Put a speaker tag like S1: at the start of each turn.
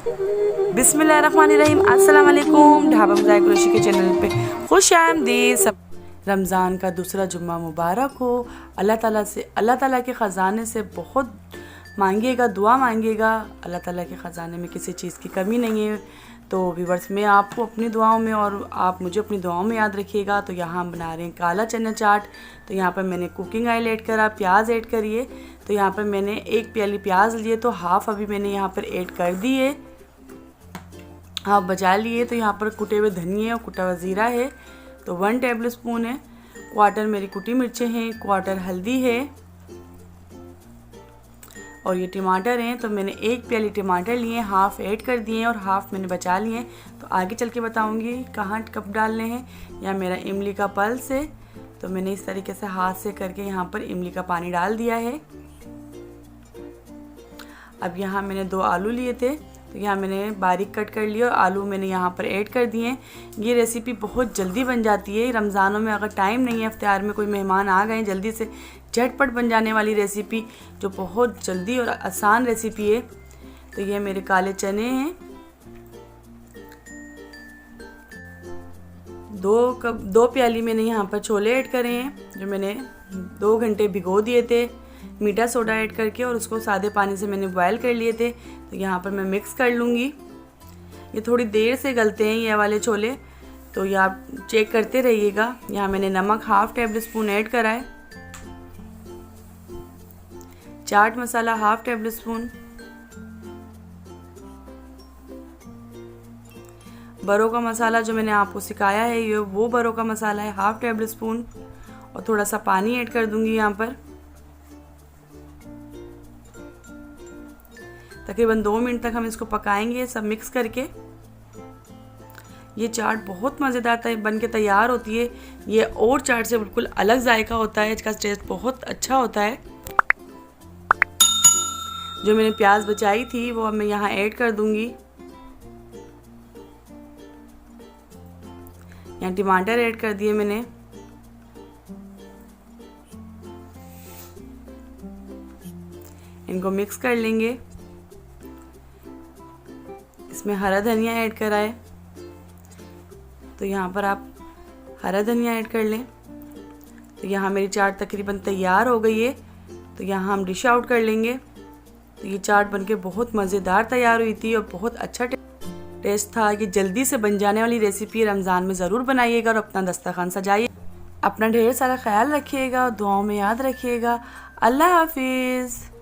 S1: बिस्मिल्लाहिर्रहमानिर्रहीम, अस्सलाम वालेकुम। ढाबा मज़ाइक कुरैशी के चैनल पे खुश आमदीद। सब रमज़ान का दूसरा जुम्मा मुबारक हो। अल्लाह ताला के ख़जाने से बहुत मांगिएगा, दुआ मांगिएगा। अल्लाह ताला के ख़जाने में किसी चीज़ की कमी नहीं है। तो व्यूअर्स, मैं आपको अपनी दुआओं में और आप मुझे अपनी दुआओं में याद रखिएगा। तो यहाँ हम बना रहे हैं काला चना चाट। तो यहाँ पर मैंने कुकिंग ऑयल ऐड करा, प्याज ऐड करिए। तो यहाँ पर मैंने 1 प्याली प्याज लिए, तो हाफ़ अभी मैंने यहाँ पर ऐड कर दिए, हाफ बचा लिए। तो यहाँ पर कुटे हुए धनिए और कुटा हुआ ज़ीरा है, तो 1 टेबल स्पून है। क्वार्टर मेरी कुटी मिर्चें हैं, क्वार्टर हल्दी है, और ये टमाटर हैं। तो मैंने 1 प्याली टमाटर लिए, हाफ़ ऐड कर दिए और हाफ़ मैंने बचा लिए। तो आगे चल के बताऊँगी कहाँ कब डालने हैं। यहाँ मेरा इमली का पल्स है, तो मैंने इस तरीके से हाथ से करके यहाँ पर इमली का पानी डाल दिया है। अब यहाँ मैंने 2 आलू लिए थे, तो यहाँ मैंने बारीक कट कर लिया और आलू मैंने यहाँ पर ऐड कर दिए। ये रेसिपी बहुत जल्दी बन जाती है रमज़ानों में। अगर टाइम नहीं है, इफ्तार में कोई मेहमान आ गए, जल्दी से झटपट बन जाने वाली रेसिपी, जो बहुत जल्दी और आसान रेसिपी है। तो ये मेरे काले चने हैं, 2 प्याली मैंने यहाँ पर छोले ऐड करे हैं, जो मैंने 2 घंटे भिगो दिए थे मीठा सोडा ऐड करके, और उसको सादे पानी से मैंने बॉयल कर लिए थे। तो यहाँ पर मैं मिक्स कर लूँगी। ये थोड़ी देर से गलते हैं ये वाले छोले, तो ये आप चेक करते रहिएगा। यहाँ मैंने नमक हाफ़ टेबल स्पून ऐड करा है, chaat masala half table spoon, बरों का मसाला जो मैंने आपको सिखाया है, ये वो बरों का मसाला है, हाफ़ टेबल स्पून, और थोड़ा सा पानी ऐड कर दूँगी यहाँ पर। तकरीबन 2 मिनट तक हम इसको पकाएंगे सब मिक्स करके। ये चाट बहुत मज़ेदार बन के तैयार होती है। ये और चाट से बिल्कुल अलग जायका होता है, इसका टेस्ट बहुत अच्छा होता है। जो मैंने प्याज बचाई थी वो अब मैं यहाँ ऐड कर दूंगी। यहाँ टमाटर ऐड कर दिए मैंने, इनको मिक्स कर लेंगे। इसमें हरा धनिया ऐड करा है, तो यहाँ पर आप हरा धनिया ऐड कर लें। तो यहाँ मेरी चाट तकरीबन तैयार हो गई है, तो यहाँ हम डिश आउट कर लेंगे। तो ये चाट बनके बहुत मज़ेदार तैयार हुई थी और बहुत अच्छा टेस्ट था। ये जल्दी से बन जाने वाली रेसिपी रमज़ान में ज़रूर बनाइएगा और अपना दस्तरखान सजाइए। अपना ढेर सारा ख्याल रखिएगा और दुआओं में याद रखिएगा। अल्लाह हाफिज़।